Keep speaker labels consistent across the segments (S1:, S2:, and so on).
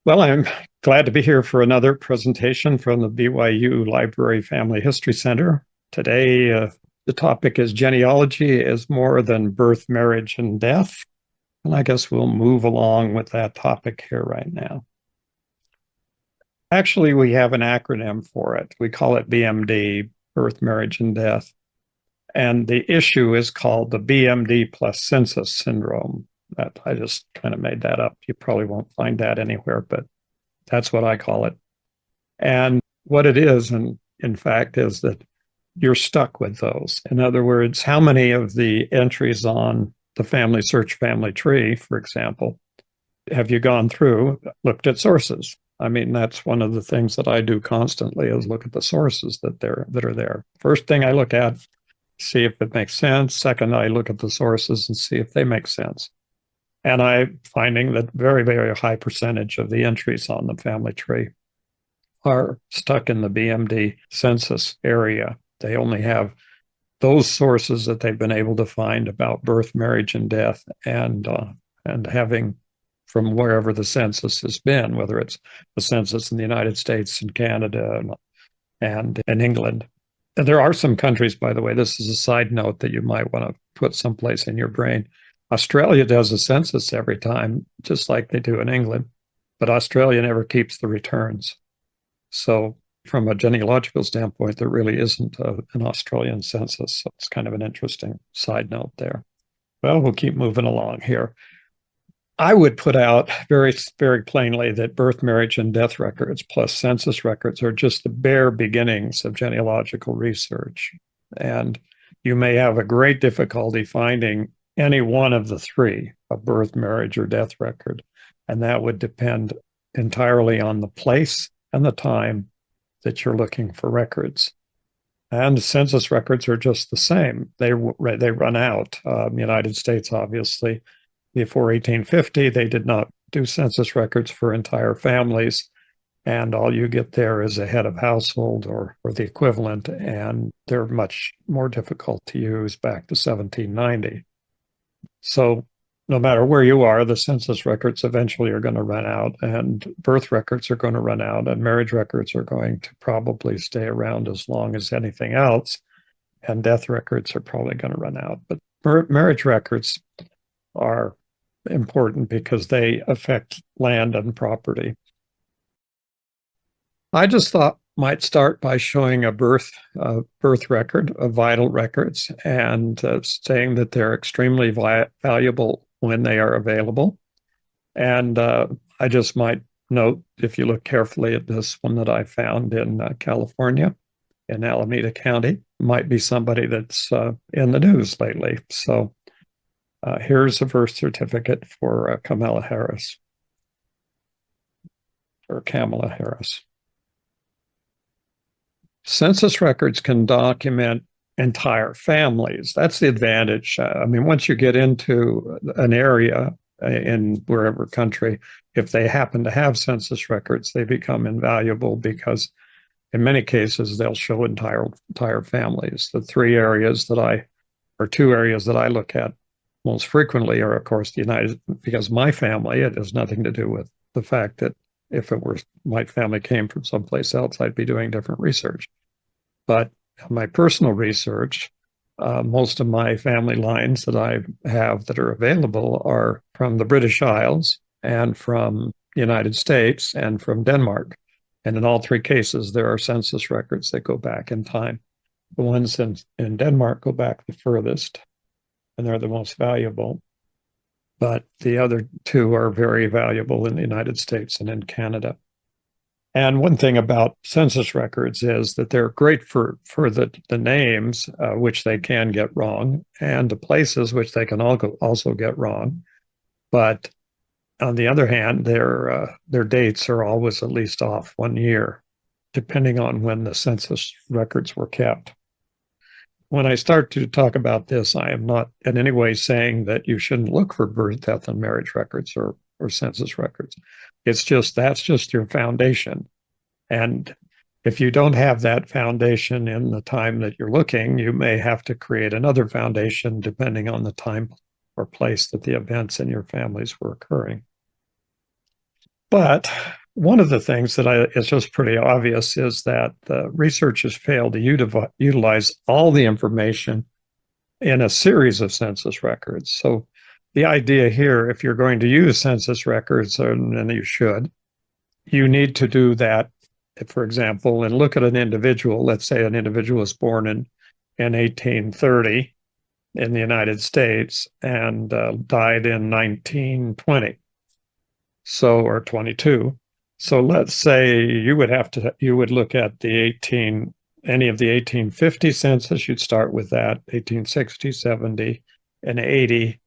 S1: Well, I'm glad to be here for another presentation from the BYU Library Family History Center. Today, the topic is genealogy is more than birth, marriage, and death. And I guess we'll move along with that topic here right now. Actually, we have an acronym for it. We call it BMD, birth, marriage, and death. And the issue is called the BMD+Census Syndrome. That I just kind of made that up. You probably won't find that anywhere, but that's what I call it. And what it is, and in fact, is that you're stuck with those. In other words, how many of the entries on the family search family tree, for example, have you gone through, looked at sources? I mean, that's one of the things that I do constantly is look at the sources that are there. First thing I look at, see if it makes sense. Second, I look at the sources and see if they make sense. And I'm finding that very, very high percentage of the entries on the family tree are stuck in the BMD census area. They only have those sources that they've been able to find about birth, marriage, and death, and having from wherever the census has been, whether it's the census in the United States and Canada and in England. And there are some countries, by the way, this is a side note that you might want to put someplace in your brain. Australia does a census every time, just like they do in England, but Australia never keeps the returns. So from a genealogical standpoint, there really isn't an Australian census. So it's kind of an interesting side note there. Well, we'll keep moving along here. I would put out very, very plainly that birth, marriage, and death records plus census records are just the bare beginnings of genealogical research. And you may have a great difficulty finding any one of the three, a birth, marriage, or death record. And that would depend entirely on the place and the time that you're looking for records. And census records are just the same. They run out. United States, obviously, before 1850, they did not do census records for entire families. And all you get there is a head of household or the equivalent. And they're much more difficult to use back to 1790. So no matter where you are, the census records eventually are going to run out, and birth records are going to run out, and marriage records are going to probably stay around as long as anything else, and death records are probably going to run out. But marriage records are important because they affect land and property. I just thought might start by showing a birth record of vital records and saying that they're extremely valuable when they are available. And I just might note, if you look carefully at this one that I found in California, in Alameda County, might be somebody that's in the news lately. So here's a birth certificate for Kamala Harris, or Kamala Harris. Census records can document entire families. That's the advantage. I mean, once you get into an area in wherever country, if they happen to have census records, they become invaluable because in many cases, they'll show entire families. The two areas that I look at most frequently are, of course, because my family, it has nothing to do with the fact that if it were my family came from someplace else, I'd be doing different research. But my personal research, most of my family lines that I have that are available are from the British Isles and from the United States and from Denmark. And in all three cases, there are census records that go back in time. The ones in Denmark go back the furthest, and they're the most valuable. But the other two are very valuable in the United States and in Canada. And one thing about census records is that they're great for the names, which they can get wrong, and the places, which they can also get wrong. But on the other hand, their dates are always at least off 1 year, depending on when the census records were kept. When I start to talk about this, I am not in any way saying that you shouldn't look for birth, death, and marriage records or census records. It's just that's just your foundation. And if you don't have that foundation in the time that you're looking, you may have to create another foundation depending on the time or place that the events in your families were occurring. But one of the things that is just pretty obvious is that the researchers failed to utilize all the information in a series of census records. So the idea here, if you're going to use census records, and you should, you need to do that, for example, and look at an individual. Let's say an individual was born in 1830 in the United States and died in 1920, so or 22. So let's say you would look at any of the 1850 census. You'd start with that 1860, 70, and 80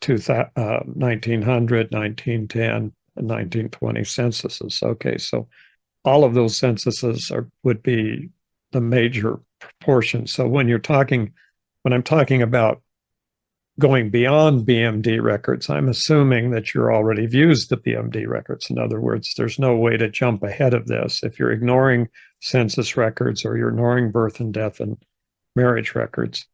S1: to 1900, 1910, and 1920 censuses. Okay, so all of those censuses would be the major proportion. So when I'm talking about going beyond BMD records, I'm assuming that you're already used the BMD records. In other words, there's no way to jump ahead of this. If you're ignoring census records or you're ignoring birth and death and marriage records,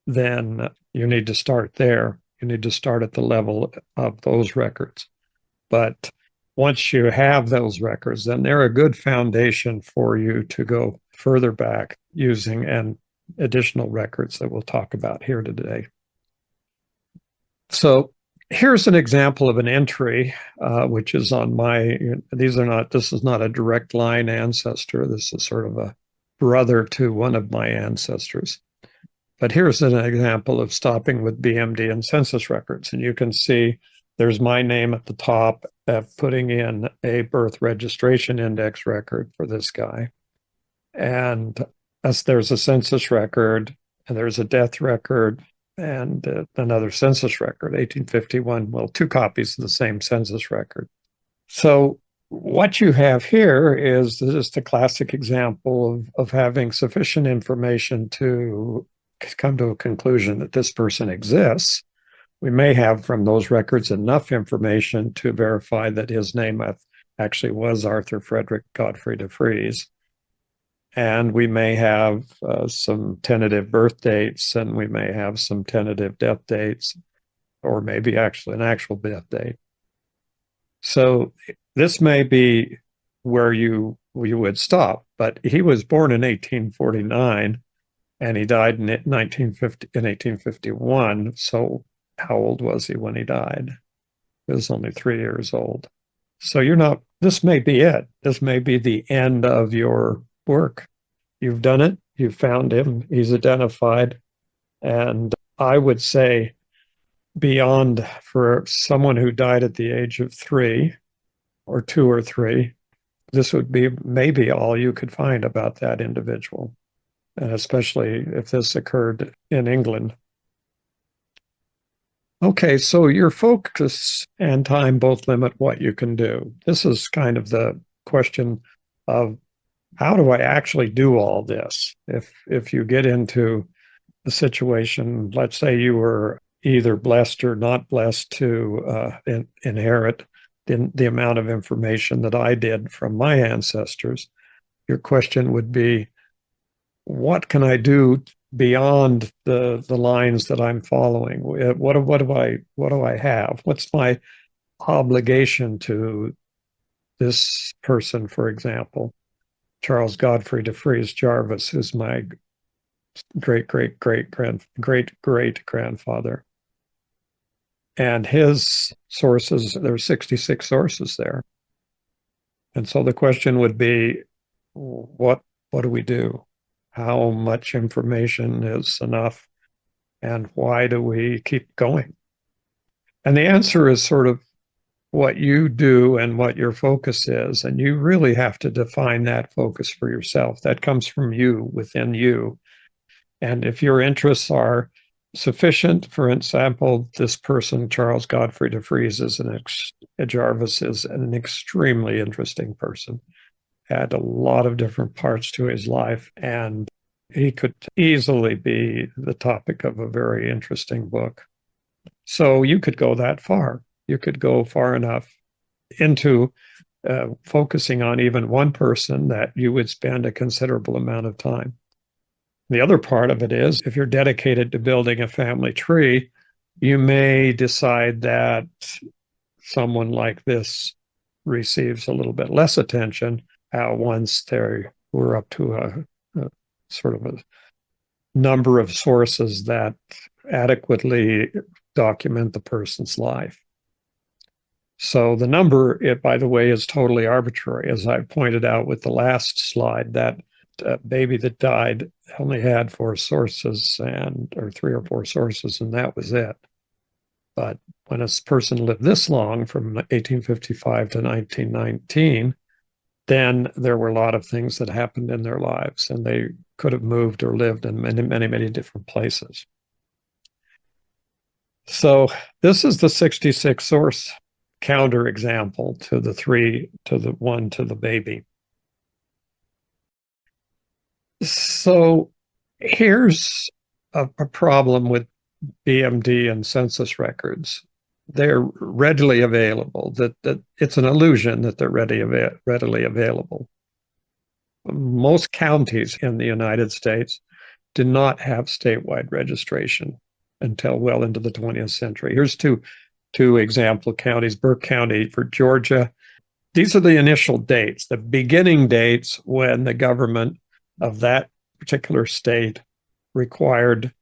S1: then you need to start there. You need to start at the level of those records. But once you have those records, then they're a good foundation for you to go further back using and additional records that we'll talk about here today. So here's an example of an entry, which is on this is not a direct line ancestor. This is sort of a brother to one of my ancestors. But here's an example of stopping with BMD and census records. And you can see there's my name at the top, putting in a birth registration index record for this guy. And there's a census record, and there's a death record, and another census record, 1851. Well, two copies of the same census record. So what you have here is just a classic example of having sufficient information to come to a conclusion that this person exists. We may have from those records enough information to verify that his name actually was Arthur Frederick Godfrey de Vries. And we may have some tentative birth dates, and we may have some tentative death dates, or maybe actually an actual death date. So this may be where you would stop, but he was born in 1849 and he died in 1851. So how old was he when he died? He was only 3 years old. So this may be it. This may be the end of your work. You've done it. You've found him. He's identified. And I would say beyond, for someone who died at the age of 3 or 2 or 3, this would be maybe all you could find about that individual, and especially if this occurred in England. Okay, so your focus and time both limit what you can do. This is kind of the question of how do I actually do all this? If you get into a situation, let's say you were either blessed or not blessed to inherit the amount of information that I did from my ancestors, your question would be, what can I do beyond the lines that I'm following? What do I have? What's my obligation to this person, for example, Charles Godfrey de Vries Jarvis, who's my great grandfather. And his sources, there's 66 sources there. And so the question would be, what do we do? How much information is enough? And why do we keep going? And the answer is sort of what you do and what your focus is. And you really have to define that focus for yourself. That comes from you, within you. And if your interests are sufficient, for example, this person, Charles Godfrey de Vries, Jarvis, is an extremely interesting person. Had a lot of different parts to his life, and he could easily be the topic of a very interesting book. So you could go that far. You could go far enough into focusing on even one person that you would spend a considerable amount of time. The other part of it is, if you're dedicated to building a family tree, you may decide that someone like this receives a little bit less attention once we're up to a sort of a number of sources that adequately document the person's life. So the number, by the way, is totally arbitrary. As I pointed out with the last slide, that baby that died only had 4 sources or 3 or 4 sources, and that was it. But when a person lived this long, from 1855 to 1919, then there were a lot of things that happened in their lives, and they could have moved or lived in many, many, many different places. So this is the 66 source counter example to the 3 to the 1 to the baby. So here's a problem with BMD and census records. They're readily available. That it's an illusion that they're readily available. Most counties in the United States do not have statewide registration until well into the 20th century. Here's two example counties: Burke County for Georgia. These are the initial dates, the beginning dates when the government of that particular state required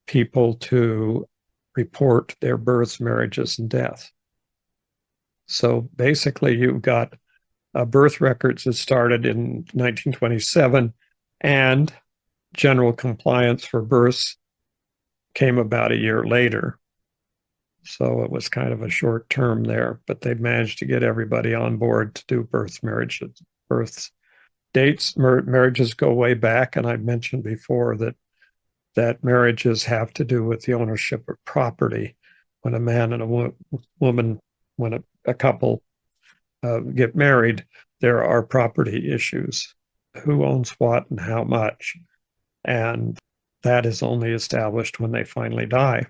S1: people to report their births, marriages, and deaths. So basically, you've got birth records that started in 1927, and general compliance for births came about a year later. So it was kind of a short term there, but they managed to get everybody on board to do births, marriages, births. Dates, marriages go way back, and I mentioned before that marriages have to do with the ownership of property. When a man and a woman, when a couple get married, there are property issues. Who owns what and how much? And that is only established when they finally die.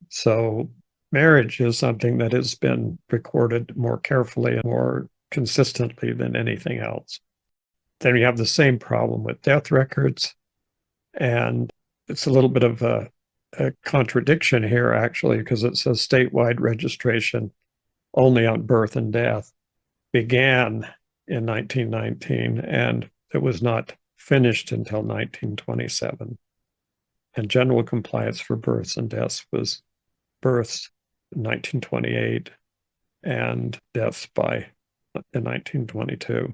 S1: So marriage is something that has been recorded more carefully and more consistently than anything else. Then we have the same problem with death records. And it's a little bit of a contradiction here, actually, because it says statewide registration only on birth and death began in 1919, and it was not finished until 1927. And general compliance for births and deaths was births in 1928 and deaths in 1922.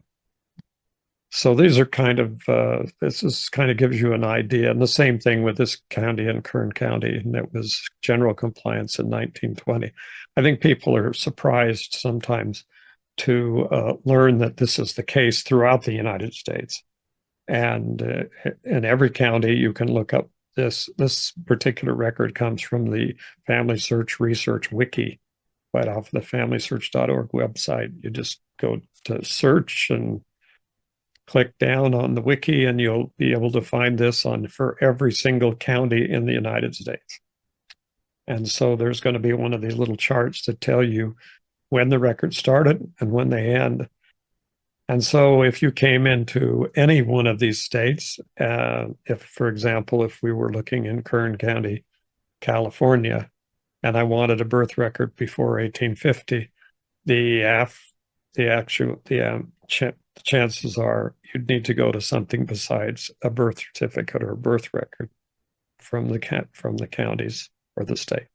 S1: So these are kind of, this is kind of gives you an idea. And the same thing with this county and Kern County, and it was general compliance in 1920. I think people are surprised sometimes to learn that this is the case throughout the United States. And in every county, you can look up this particular record comes from the Family Search Research Wiki, right off the familysearch.org website. You just go to search and click down on the wiki, and you'll be able to find this for every single county in the United States. And so there's going to be one of these little charts that tell you when the record started and when they end. And so if you came into any one of these states, if, for example, if we were looking in Kern County, California, and I wanted a birth record before 1850, the chances are you'd need to go to something besides a birth certificate or a birth record from the counties or the state.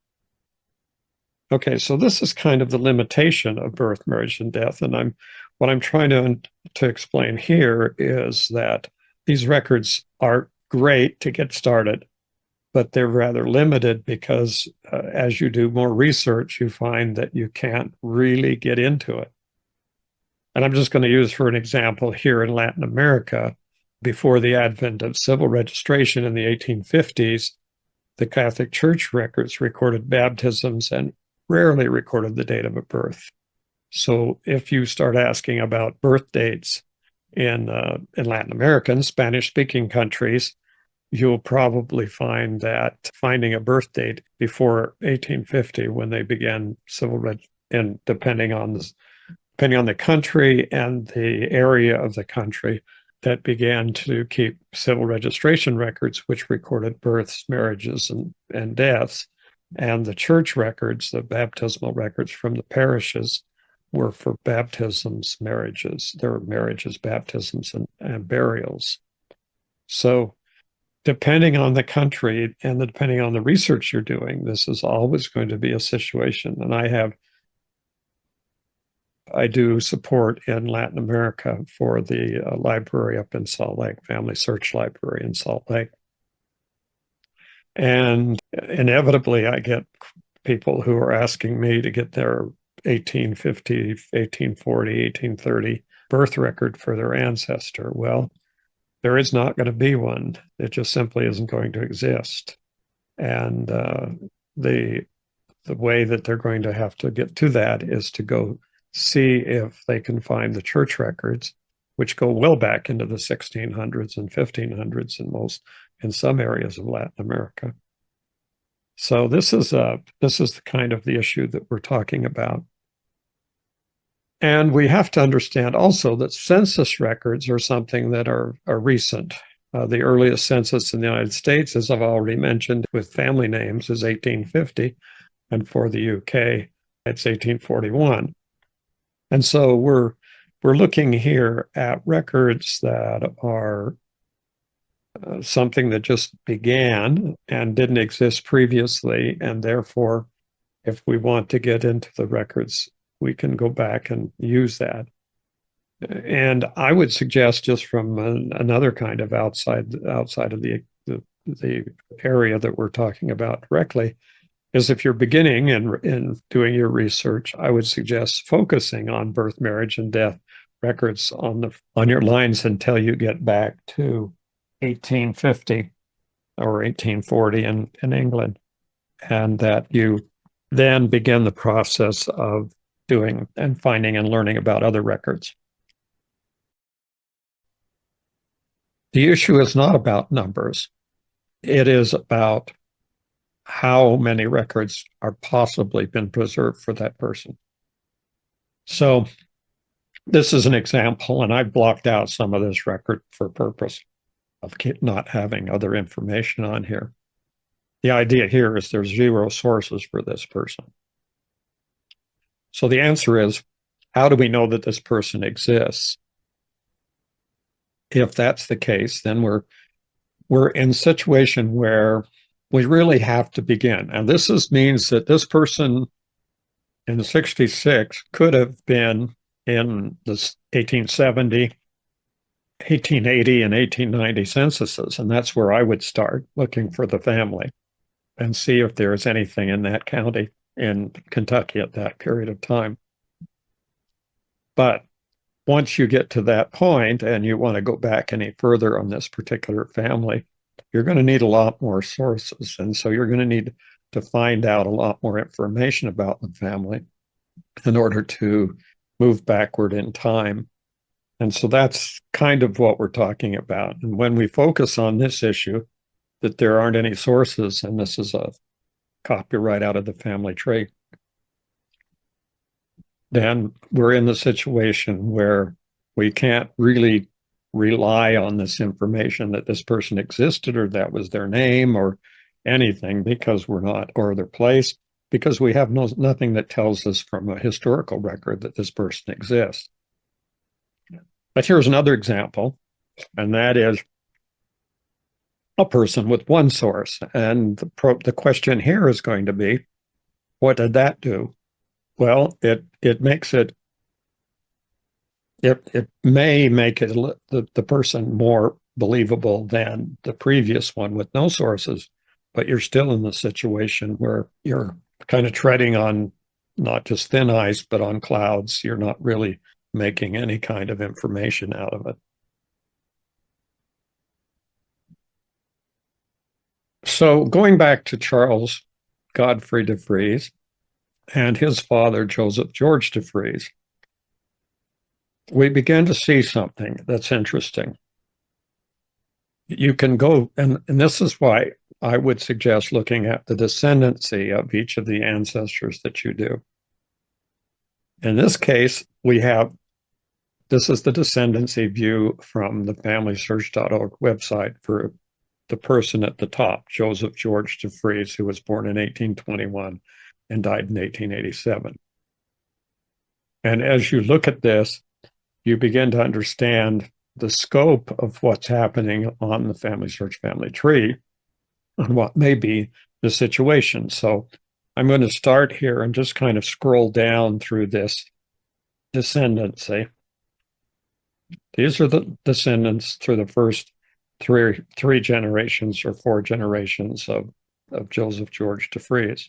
S1: Okay, so this is kind of the limitation of birth, marriage, and death. And what I'm trying to explain here is that these records are great to get started, but they're rather limited because as you do more research, you find that you can't really get into it. And I'm just going to use for an example here in Latin America, before the advent of civil registration in the 1850s, the Catholic Church records recorded baptisms and rarely recorded the date of a birth. So if you start asking about birth dates in Latin America and Spanish-speaking countries, you'll probably find that finding a birth date before 1850, when they began and depending on the country and the area of the country, that began to keep civil registration records, which recorded births, marriages, and deaths, and the church records, the baptismal records from the parishes, were for baptisms, marriages. There were marriages, baptisms, and burials. So depending on the country and depending on the research you're doing, this is always going to be a situation. And I do support in Latin America for the library up in Salt Lake, Family Search Library in Salt Lake. And inevitably, I get people who are asking me to get their 1850, 1840, 1830 birth record for their ancestor. Well, there is not going to be one. It just simply isn't going to exist. And the way that they're going to have to get to that is to go see if they can find the church records, which go well back into the 1600s and 1500s in some areas of Latin America. So this is the kind of the issue that we're talking about. And we have to understand also that census records are something that are recent. The earliest census in the United States, as I've already mentioned, with family names is 1850. And for the UK, it's 1841. And so we're looking here at records that are something that just began and didn't exist previously. And therefore, if we want to get into the records, we can go back and use that. And I would suggest, just from another kind of outside of the area that we're talking about directly, is if you're beginning in doing your research, I would suggest focusing on birth, marriage, and death records on your lines until you get back to 1850 or 1840 in England, and that you then begin the process of doing and finding and learning about other records. The issue is not about numbers. It is about how many records are possibly been preserved for that person. So this is an example, and I've blocked out some of this record for purpose of not having other information on here. The idea here is there's 0 sources for this person. So the answer is, how do we know that this person exists? If that's the case, then we're in a situation where we really have to begin. And this means that this person in 66 could have been in the 1870, 1880, and 1890 censuses. And that's where I would start looking for the family and see if there's anything in that county in Kentucky at that period of time. But once you get to that point and you want to go back any further on this particular family, you're going to need a lot more sources. And so you're going to need to find out a lot more information about the family in order to move backward in time. And so that's kind of what we're talking about. And when we focus on this issue, that there aren't any sources, and this is a copyright out of the family tree, then we're in the situation where we can't really rely on this information that this person existed or that was their name or anything, because we're not, or their place, because we have nothing that tells us from a historical record that this person exists. But here's another example, and that is a person with one source. And the question here is going to be, what did that do? Well, it makes it may make it the person more believable than the previous one with no sources, but you're still in the situation where you're kind of treading on not just thin ice, but on clouds. You're not really making any kind of information out of it. So going back to Charles Godfrey de Vries and his father, Joseph George de Vries, we begin to see something that's interesting. You can go, and this is why I would suggest looking at the descendancy of each of the ancestors that you do. In this case, this is the descendancy view from the FamilySearch.org website for the person at the top, Joseph George de Vries, who was born in 1821 and died in 1887. And as you look at this, you begin to understand the scope of what's happening on the family search family tree and what may be the situation. So I'm going to start here and just kind of scroll down through this descendancy. These are the descendants through the first three generations or four generations of Joseph George DeFries.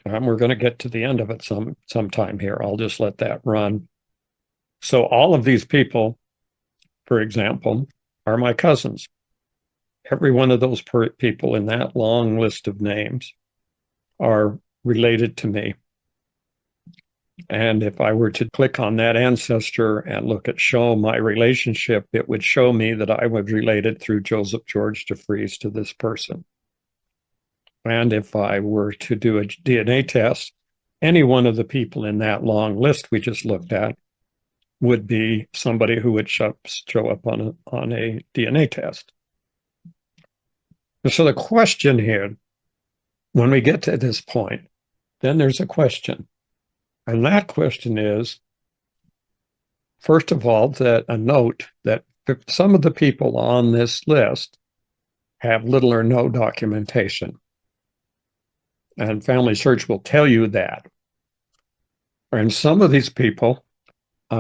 S1: We're going to get to the end of it sometime here. I'll just let that run. So all of these people, for example, are my cousins. Every one of those people in that long list of names are related to me. And if I were to click on that ancestor and look at show my relationship, it would show me that I was related through Joseph George DeFries to this person. And if I were to do a DNA test, any one of the people in that long list we just looked at would be somebody who would show up on a DNA test. So the question here, when we get to this point, then there's a question. And that question is, first of all, that a note that some of the people on this list have little or no documentation. And Family Search will tell you that. And some of these people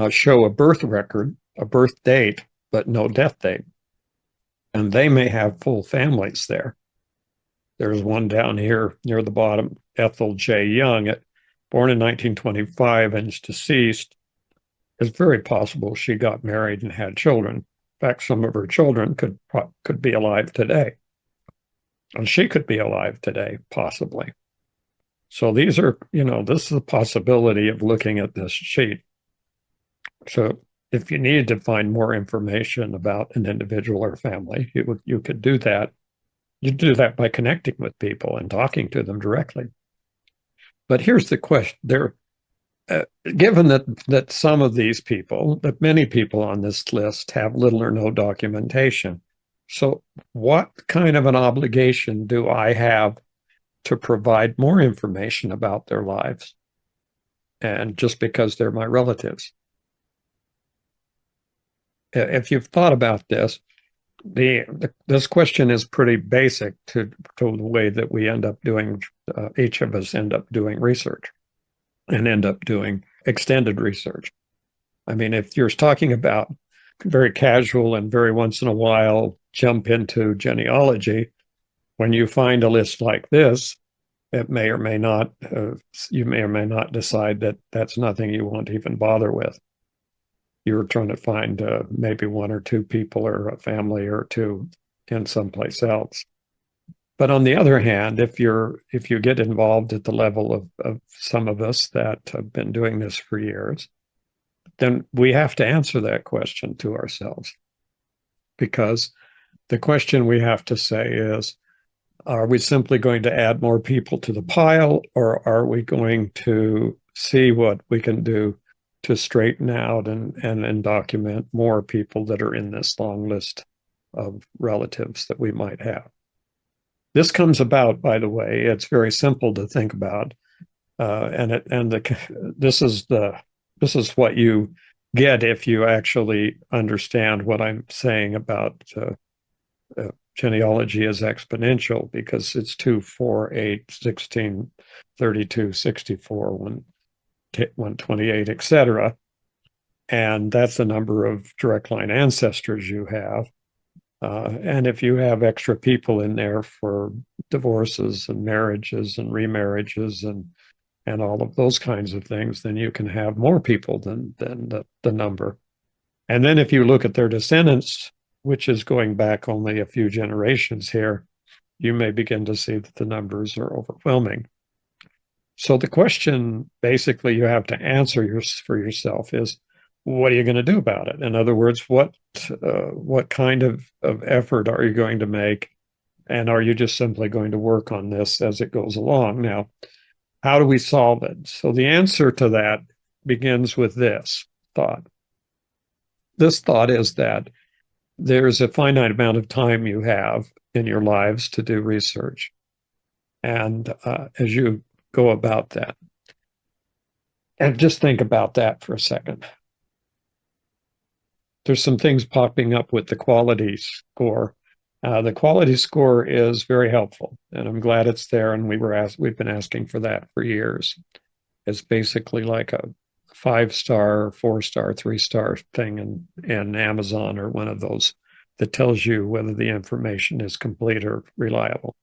S1: show a birth record, a birth date, but no death date. And they may have full families there. There's one down here near the bottom, Ethel J. Young, born in 1925 and is deceased. It's very possible she got married and had children. In fact, some of her children could be alive today. And she could be alive today, possibly. So these are, this is a possibility of looking at this sheet. So if you needed to find more information about an individual or family, you could do that. You do that by connecting with people and talking to them directly. But here's the question: given that some of these people, that many people on this list have little or no documentation, so what kind of an obligation do I have to provide more information about their lives? And just because they're my relatives. If you've thought about this, this question is pretty basic to the way that we end up doing, each of us end up doing research and end up doing extended research. I mean, if you're talking about very casual and very once in a while jump into genealogy, when you find a list like this, it may or may not, you may or may not decide that that's nothing you want to even bother with. You're trying to find maybe one or two people or a family or two in someplace else. But on the other hand, if you get involved at the level of some of us that have been doing this for years, then we have to answer that question to ourselves. Because the question we have to say is, are we simply going to add more people to the pile, or are we going to see what we can do to straighten out and document more people that are in this long list of relatives that we might have? This comes about, by the way, it's very simple to think about, this is what you get if you actually understand what I'm saying about genealogy is exponential, because it's 2, 4, 8, 16, 32, 64, 128, etc. And that's the number of direct line ancestors you have. And if you have extra people in there for divorces and marriages and remarriages and all of those kinds of things, then you can have more people than the number. And then if you look at their descendants, which is going back only a few generations here, you may begin to see that the numbers are overwhelming. So the question basically you have to answer for yourself is, what are you going to do about it? In other words, what kind of effort are you going to make? And are you just simply going to work on this as it goes along? Now, how do we solve it? So the answer to that begins with this thought. This thought is that there's a finite amount of time you have in your lives to do research. And as you go about that? And just think about that for a second. There's some things popping up with the quality score. The quality score is very helpful, and I'm glad it's there. And we've been asking for that for years. It's basically like a 5-star, 4-star, 3-star thing in Amazon or one of those that tells you whether the information is complete or reliable.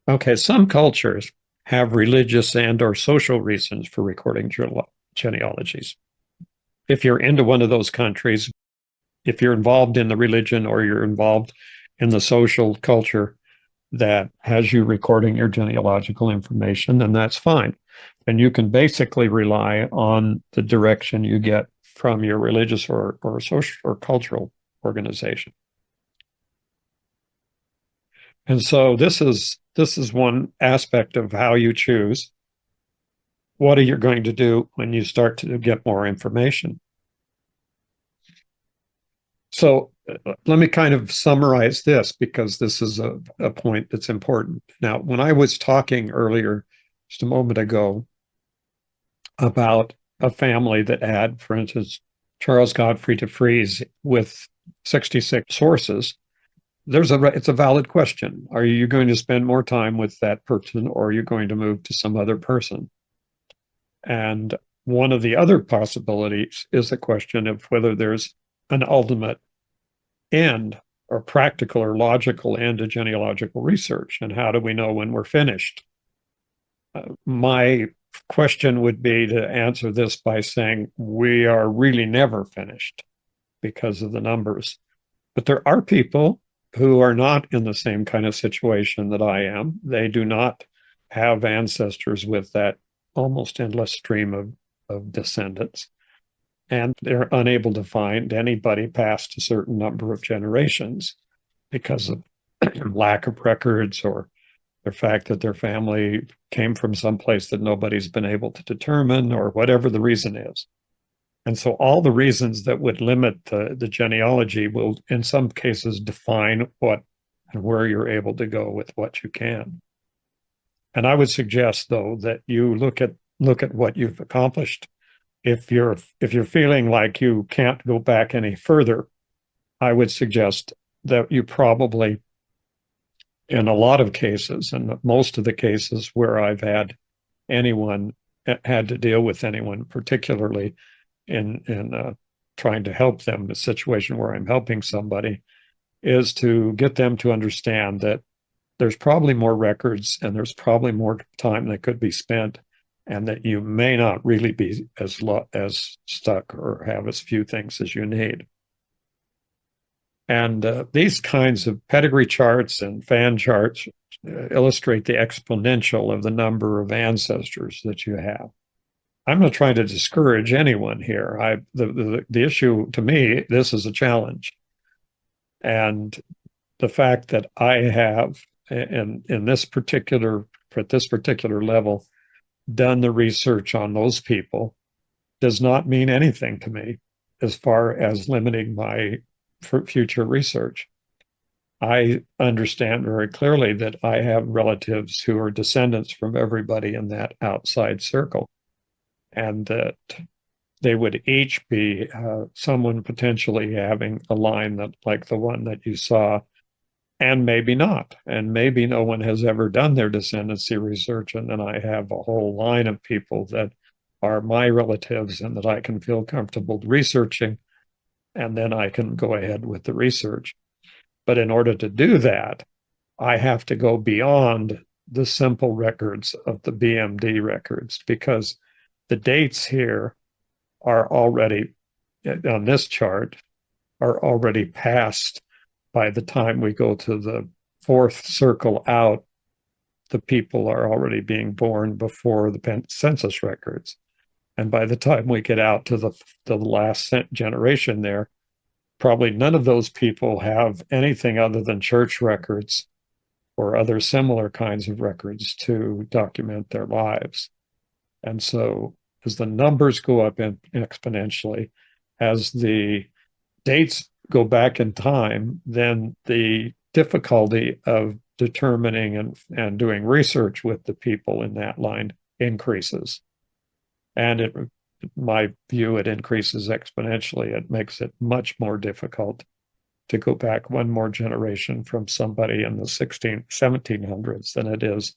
S1: Okay, some cultures have religious and or social reasons for recording genealogies. If you're into one of those countries, if you're involved in the religion or you're involved in the social culture that has you recording your genealogical information, then that's fine. And you can basically rely on the direction you get from your religious or social or cultural organization. And so this is one aspect of how you choose. What are you going to do when you start to get more information? So let me kind of summarize this because this is a point that's important. Now, when I was talking earlier, just a moment ago, about a family that had, for instance, Charles Godfrey de Vries with 66 sources, it's a valid question. Are you going to spend more time with that person or are you going to move to some other person? And one of the other possibilities is the question of whether there's an ultimate end or practical or logical end to genealogical research. And how do we know when we're finished? My question would be to answer this by saying we are really never finished because of the numbers. But there are people who are not in the same kind of situation that I am. They do not have ancestors with that almost endless stream of descendants. And they're unable to find anybody past a certain number of generations because of lack of records or the fact that their family came from someplace that nobody's been able to determine or whatever the reason is. And so all the reasons that would limit the genealogy will, in some cases, define what and where you're able to go with what you can. And I would suggest, though, that you look at what you've accomplished. If you're feeling like you can't go back any further, I would suggest that you probably, in a lot of cases, and most of the cases where I've had to deal with anyone, particularly in trying to help them, a situation where I'm helping somebody, is to get them to understand that there's probably more records and there's probably more time that could be spent, and that you may not really be as stuck or have as few things as you need. And these kinds of pedigree charts and fan charts illustrate the exponential of the number of ancestors that you have. I'm not trying to discourage anyone here. The issue to me, this is a challenge. And the fact that I have, in this particular, at this particular level, done the research on those people does not mean anything to me as far as limiting my future research. I understand very clearly that I have relatives who are descendants from everybody in that outside circle, and that they would each be someone potentially having a line that, like the one that you saw, and maybe not. And maybe no one has ever done their descendancy research. And then I have a whole line of people that are my relatives and that I can feel comfortable researching. And then I can go ahead with the research. But in order to do that, I have to go beyond the simple records of the BMD records, because the dates here are already, on this chart, are already past. By the time we go to the fourth circle out, the people are already being born before the census records. And by the time we get out to the last generation there, probably none of those people have anything other than church records or other similar kinds of records to document their lives. And so as the numbers go up exponentially, as the dates go back in time, then the difficulty of determining and doing research with the people in that line increases. And in my view, it increases exponentially. It makes it much more difficult to go back one more generation from somebody in the 1700s than it is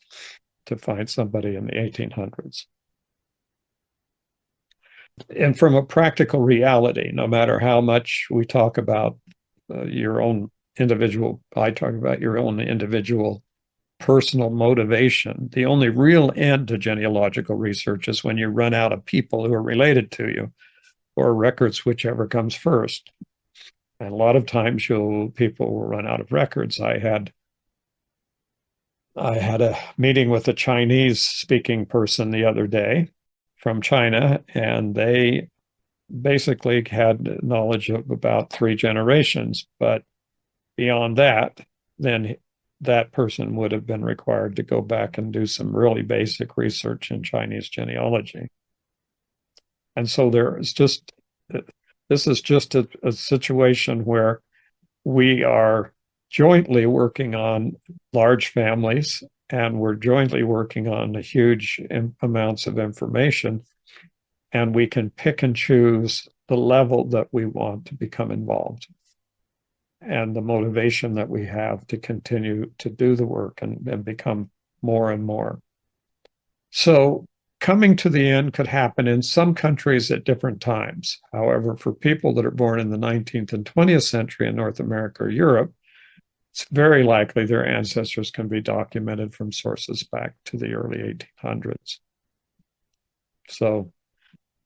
S1: to find somebody in the 1800s. And from a practical reality, no matter how much we talk about your own individual, I talk about your own individual personal motivation, the only real end to genealogical research is when you run out of people who are related to you, or records, whichever comes first. And a lot of times people will run out of records. I had a meeting with a Chinese speaking person the other day from China, and they basically had knowledge of about 3 generations. But beyond that, then that person would have been required to go back and do some really basic research in Chinese genealogy. And so this is just a situation where we are jointly working on large families, and we're jointly working on huge amounts of information, and we can pick and choose the level that we want to become involved and the motivation that we have to continue to do the work and become more and more. So coming to the end could happen in some countries at different times. However, for people that are born in the 19th and 20th century in North America or Europe, it's very likely their ancestors can be documented from sources back to the early 1800s. So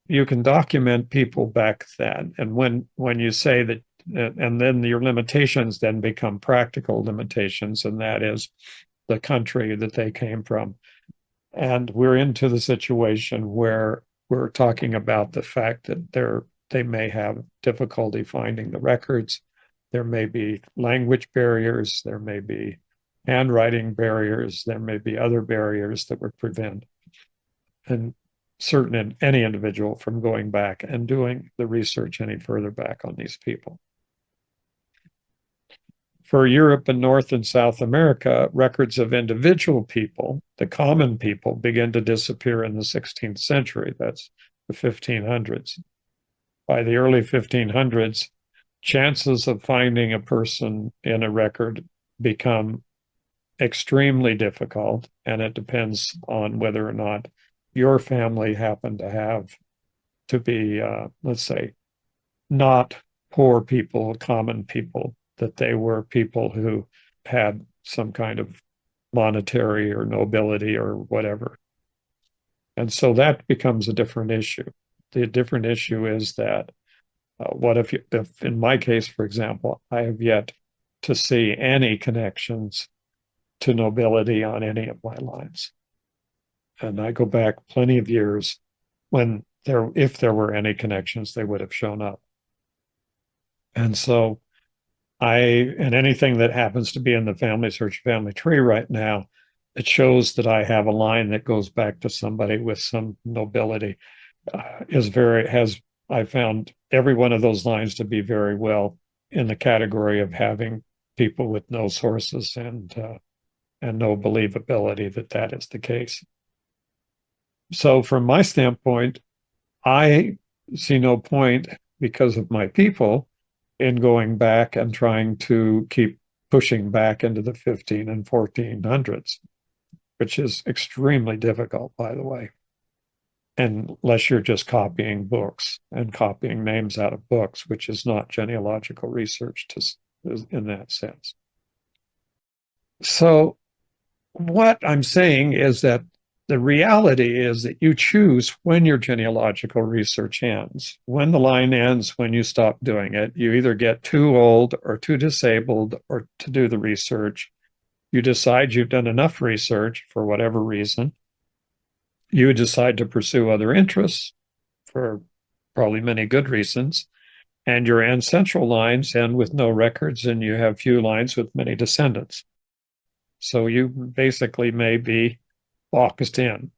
S1: you can document people back then. And when you say that, and then your limitations then become practical limitations, and that is the country that they came from. And we're into the situation where we're talking about the fact that they may have difficulty finding the records. There may be language barriers, there may be handwriting barriers, there may be other barriers that would prevent any individual from going back and doing the research any further back on these people. For Europe and North and South America, records of individual people, the common people, begin to disappear in the 16th century. That's the 1500s. By the early 1500s, chances of finding a person in a record become extremely difficult, and it depends on whether or not your family happened to be, let's say, not poor people, common people, that they were people who had some kind of monetary or nobility or whatever. And so that becomes a different issue. The different issue is that what if in my case, for example, I have yet to see any connections to nobility on any of my lines. And I go back plenty of years when if there were any connections, they would have shown up. And so and anything that happens to be in the family search family tree right now, it shows that I have a line that goes back to somebody with some nobility. I found every one of those lines to be very well in the category of having people with no sources and no believability that is the case. So from my standpoint, I see no point, because of my people, in going back and trying to keep pushing back into the 15 and 1400s, which is extremely difficult, by the way, unless you're just copying books and copying names out of books, which is not genealogical research in that sense. So what I'm saying is that the reality is that you choose when your genealogical research ends. When the line ends, when you stop doing it, you either get too old or too disabled or to do the research. You decide you've done enough research for whatever reason. You decide to pursue other interests for probably many good reasons. And your ancestral lines end with no records, and you have few lines with many descendants. So you basically may be boxed in.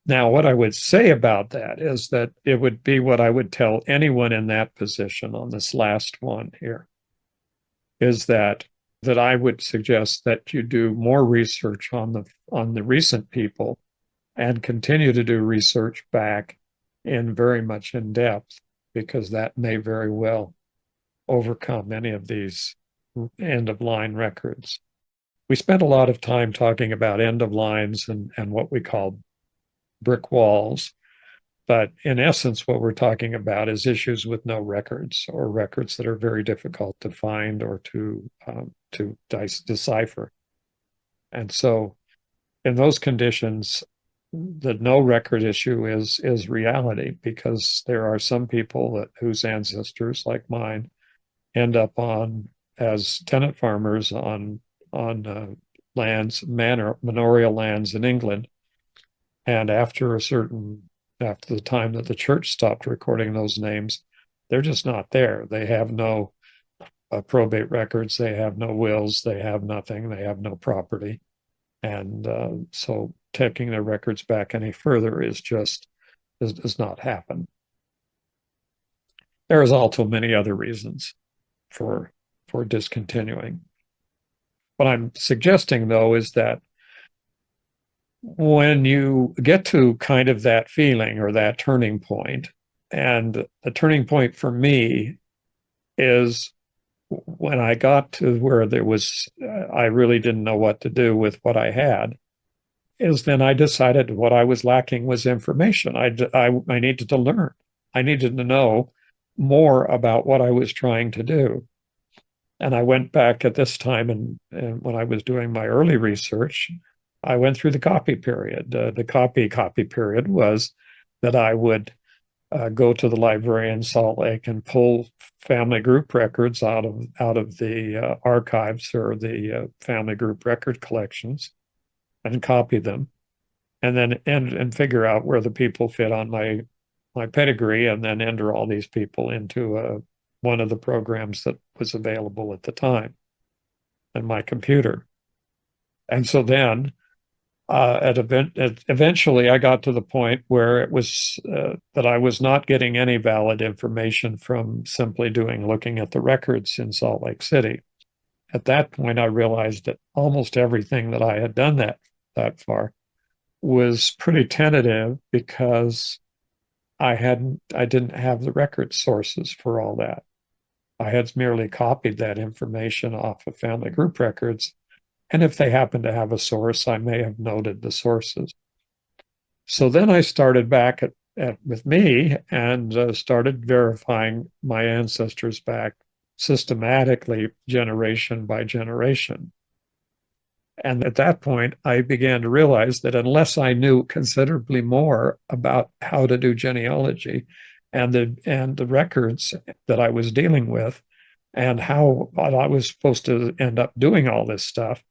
S1: Now, what I would say about that is that it would be what I would tell anyone in that position on this last one here, is that that I would suggest that you do more research on the recent people and continue to do research back in very much in depth, because that may very well overcome any of these end of line records. We spent a lot of time talking about end of lines and what we call brick walls. But in essence, what we're talking about is issues with no records, or records that are very difficult to find or to decipher. And so in those conditions, the no record issue is reality, because there are some people whose ancestors, like mine, end up on as tenant farmers on lands, manorial lands in England. And after the time that the church stopped recording those names, they're just not there. They have no probate records, they have no wills, they have nothing, they have no property. And so taking their records back any further does not happen. There is also many other reasons for discontinuing. What I'm suggesting, though, is that when you get to kind of that feeling or that turning point, and the turning point for me is when I got to where I really didn't know what to do with what I had, is then I decided what I was lacking was information. I needed to learn. I needed to know more about what I was trying to do. And I went back at this time, and when I was doing my early research, I went through the copy period. The copy period was that I would go to the library in Salt Lake and pull family group records out of the archives or the family group record collections and copy them, and then and figure out where the people fit on my pedigree, and then enter all these people into one of the programs that was available at the time in my computer. And so then eventually I got to the point where it was that I was not getting any valid information from simply looking at the records in Salt Lake City. At that point, I realized that almost everything that I had done that far was pretty tentative, because I didn't have the record sources for all that. I had merely copied that information off of family group records, and if they happened to have a source, I may have noted the sources. So then I started back with me and started verifying my ancestors back systematically, generation by generation. And at that point, I began to realize that unless I knew considerably more about how to do genealogy and the records that I was dealing with, and how I was supposed to end up doing all this stuff,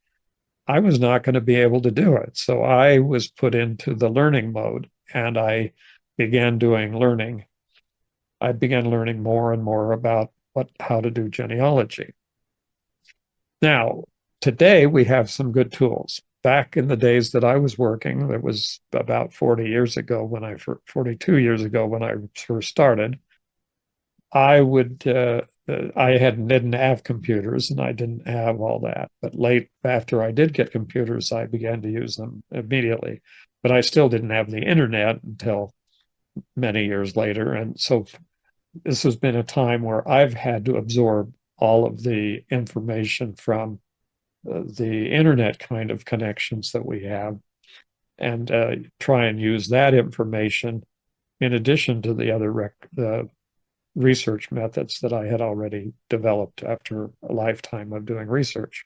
S1: I was not going to be able to do it. So I was put into the learning mode, and I began doing learning. I began learning more and more about how to do genealogy. Now, today we have some good tools. Back in the days that I was working, that was about 42 years ago when I first started, I didn't have computers, and I didn't have all that. But late after I did get computers, I began to use them immediately. But I still didn't have the internet until many years later. And so this has been a time where I've had to absorb all of the information from the internet kind of connections that we have, and try and use that information in addition to the other research methods that I had already developed after a lifetime of doing research.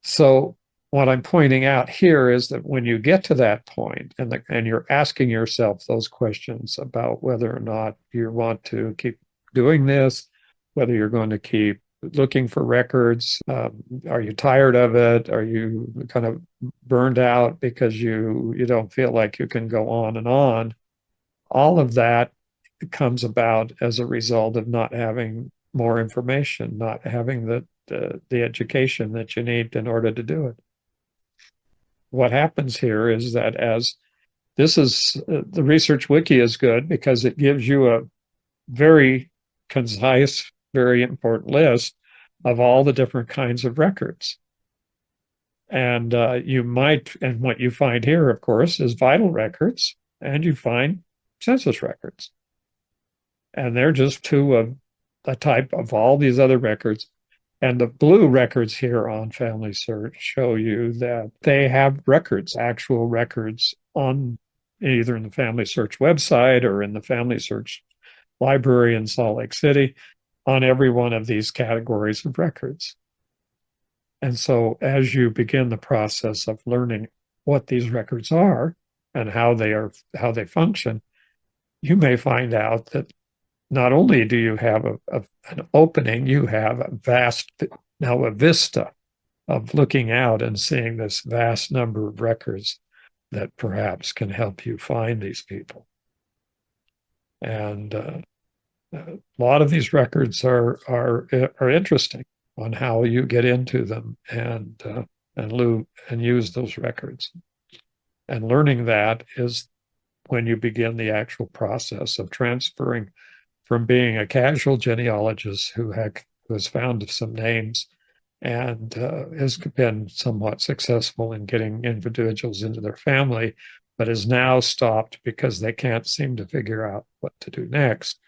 S1: So what I'm pointing out here is that when you get to that point, and you're asking yourself those questions about whether or not you want to keep doing this, whether you're going to keep looking for records, are you tired of it? Are you kind of burned out because you don't feel like you can go on and on? All of that comes about as a result of not having more information, not having the education that you need in order to do it. What happens here is that the research wiki is good because it gives you a very concise, very important list, of all the different kinds of records. And and what you find here, of course, is vital records, and you find census records. And they're just two of a type of all these other records. And the blue records here on Family Search show you that they have records, actual records on either in the Family Search website or in the Family Search library in Salt Lake City on every one of these categories of records. And so as you begin the process of learning what these records are and how they function, you may find out that not only do you have an opening, you have now a vista of looking out and seeing this vast number of records that perhaps can help you find these people. And a lot of these records are interesting on how you get into them and use those records. And learning that is when you begin the actual process of transferring from being a casual genealogist who has found some names and has been somewhat successful in getting individuals into their family, but is now stopped because they can't seem to figure out what to do next.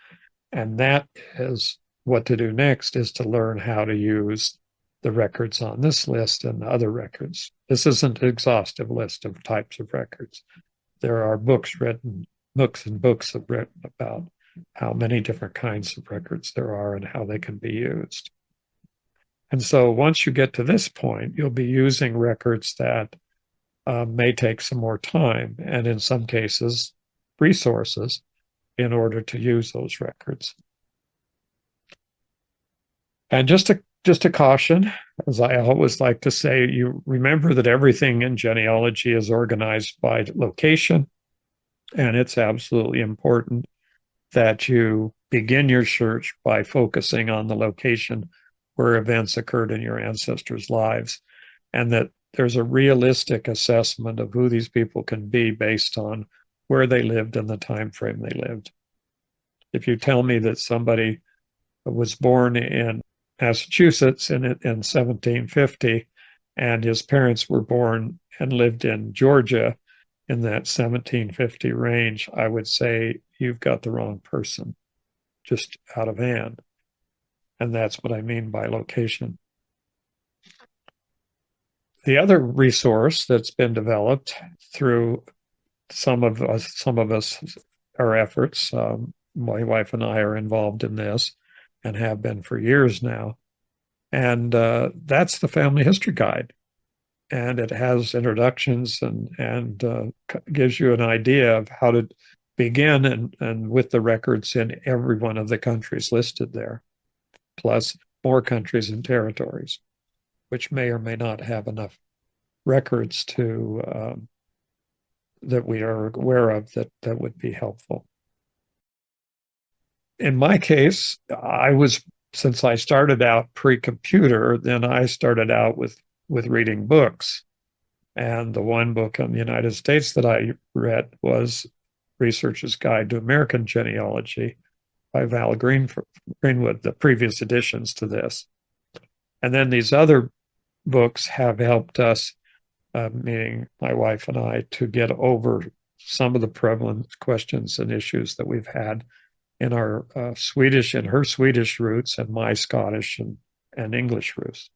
S1: And that is what to do next is to learn how to use the records on this list and the other records. This isn't an exhaustive list of types of records. There are books and books have written about how many different kinds of records there are and how they can be used. And so once you get to this point, you'll be using records that may take some more time and in some cases, resources in order to use those records. And just a caution, as I always like to say, you remember that everything in genealogy is organized by location, and it's absolutely important that you begin your search by focusing on the location where events occurred in your ancestors' lives, and that there's a realistic assessment of who these people can be based on where they lived and the time frame they lived. If you tell me that somebody was born in Massachusetts in 1750 and his parents were born and lived in Georgia in that 1750 range, I would say you've got the wrong person just out of hand. And that's what I mean by location. The other resource that's been developed through some of us, our efforts, my wife and I are involved in this and have been for years now. And that's the Family History Guide. And it has introductions and gives you an idea of how to begin and with the records in every one of the countries listed there, plus more countries and territories, which may or may not have enough records to that we are aware of that would be helpful. In my case, since I started out pre-computer, then I started out with reading books. And the one book on the United States that I read was Researcher's Guide to American Genealogy by Val Greenwood, the previous additions to this. And then these other books have helped us, meaning my wife and I, to get over some of the prevalent questions and issues that we've had in our Swedish and her Swedish roots and my Scottish and English roots.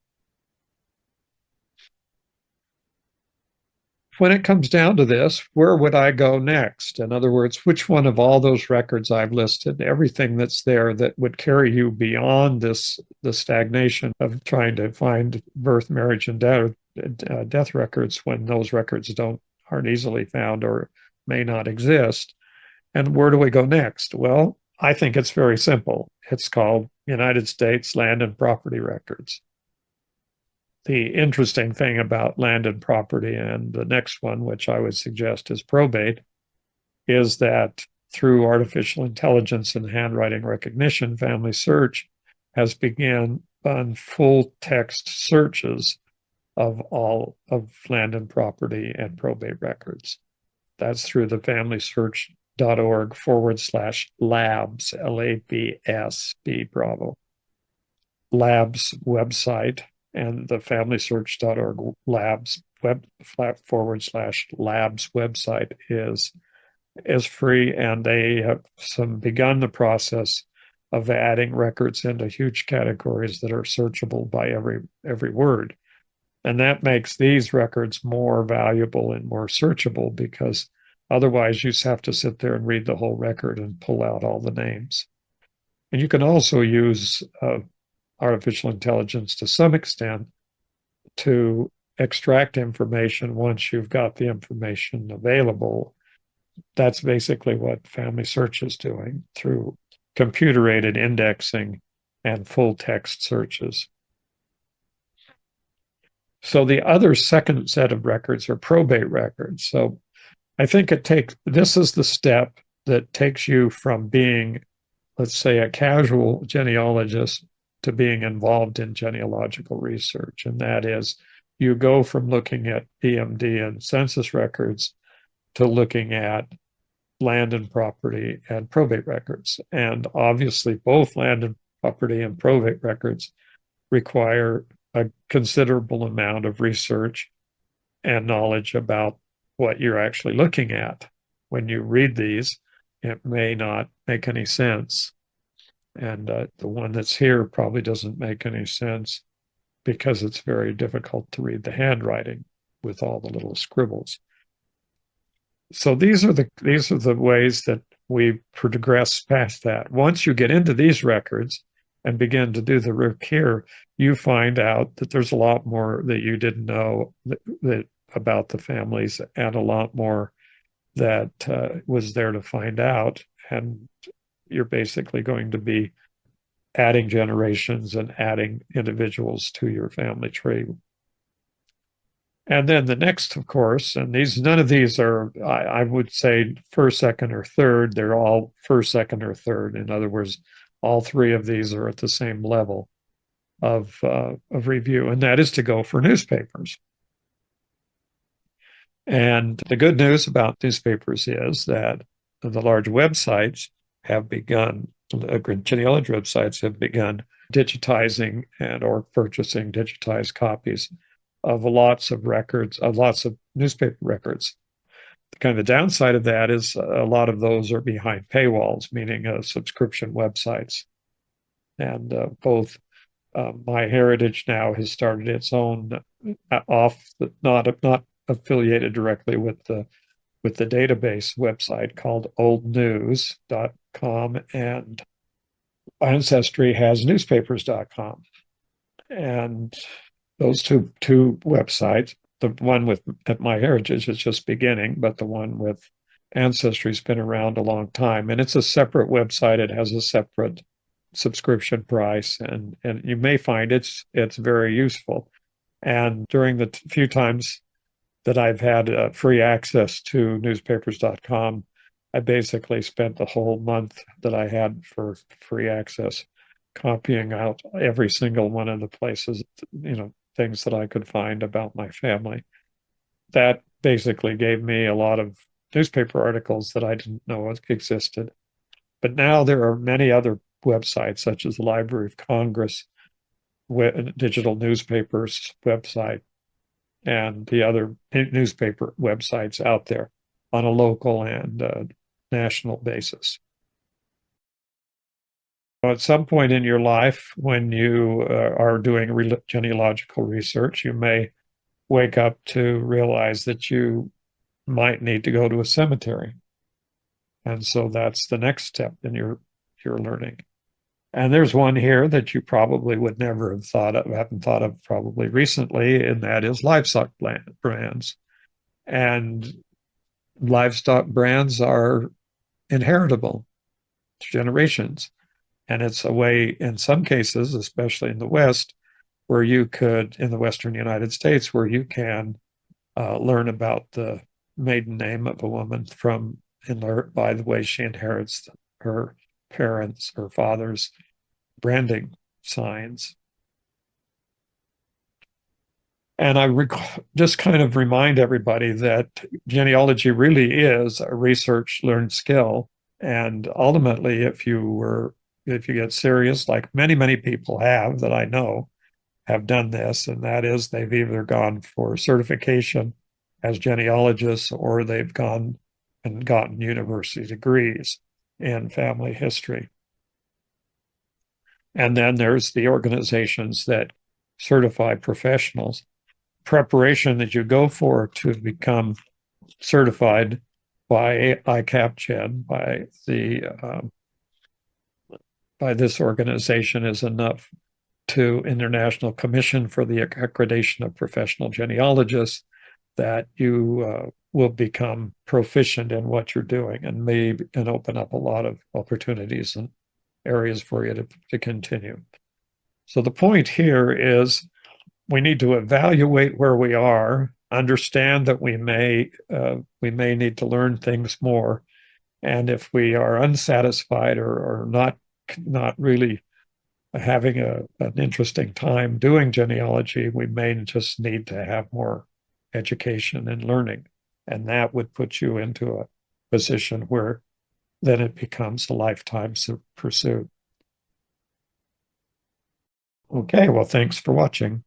S1: When it comes down to this, where would I go next? In other words, which one of all those records I've listed, everything that's there that would carry you beyond the stagnation of trying to find birth, marriage, and death records when those records aren't easily found or may not exist. And where do we go next? Well, I think it's very simple. It's called United States Land and Property Records. The interesting thing about land and property, and the next one, which I would suggest is probate, is that through artificial intelligence and handwriting recognition, Family Search has begun on full text searches of all of land and property and probate records. That's through the familysearch.org/labs, LABS, B Bravo. labs website, and the familysearch.org labs web/labs website is free, and they have begun the process of adding records into huge categories that are searchable by every word. And that makes these records more valuable and more searchable, because otherwise you just have to sit there and read the whole record and pull out all the names. And you can also use artificial intelligence to some extent to extract information once you've got the information available. That's basically what Family Search is doing through computer-aided indexing and full text searches. So the other second set of records are probate records. So I think this is the step that takes you from being, let's say, a casual genealogist to being involved in genealogical research. And that is, you go from looking at BMD and census records to looking at land and property and probate records. And obviously, both land and property and probate records require a considerable amount of research and knowledge about what you're actually looking at. When you read these, it may not make any sense. And the one that's here probably doesn't make any sense because it's very difficult to read the handwriting with all the little scribbles. So these are the ways that we progress past that. Once you get into these records and begin to do the work here, you find out that there's a lot more that you didn't know about the families, and a lot more that was there to find out. And you're basically going to be adding generations and adding individuals to your family tree. And then the next, of course, and none of these are, I would say, first, second, or third. They're all first, second, or third. In other words, all three of these are at the same level of review, and that is to go for newspapers. And the good news about newspapers is that the large websites have begun, genealogy websites have begun digitizing or purchasing digitized copies of lots of records, of lots of newspaper records. Kind of the downside of that is a lot of those are behind paywalls, meaning subscription websites. And both MyHeritage now has started its own not affiliated directly with the database website called oldnews.com, and Ancestry has newspapers.com. And those two websites, the one at MyHeritage is just beginning, but the one with Ancestry has been around a long time, and it's a separate website. It has a separate subscription price, and you may find it's very useful. And during the few times that I've had free access to newspapers.com, I basically spent the whole month that I had for free access copying out every single one of the places, things that I could find about my family. That basically gave me a lot of newspaper articles that I didn't know existed. But now there are many other websites, such as the Library of Congress, digital newspapers website, and the other newspaper websites out there on a local and national basis. At some point in your life, when you are doing genealogical research, you may wake up to realize that you might need to go to a cemetery. And so that's the next step in your learning. And there's one here that you probably would never have haven't thought of probably recently, and that is livestock brands. And livestock brands are inheritable to generations. And it's a way, in some cases, especially in the West, where you could, in the Western United States, where you can learn about the maiden name of a woman by the way she inherits her parents, her father's branding signs. And I just kind of remind everybody that genealogy really is a research learned skill. And ultimately, if you were if you get serious, like many people have that I know have done this, and that is they've either gone for certification as genealogists or they've gone and gotten university degrees in family history. And then there's the organizations that certify professionals. Preparation that you go for to become certified by ICAPGen, by this organization, is enough to International Commission for the Accreditation of Professional Genealogists that you will become proficient in what you're doing and open up a lot of opportunities and areas for you to continue. So the point here is we need to evaluate where we are, understand that we may need to learn things more, and if we are unsatisfied or not really having an interesting time doing genealogy, we may just need to have more education and learning. And that would put you into a position where then it becomes a lifetime pursuit. Okay, well, thanks for watching.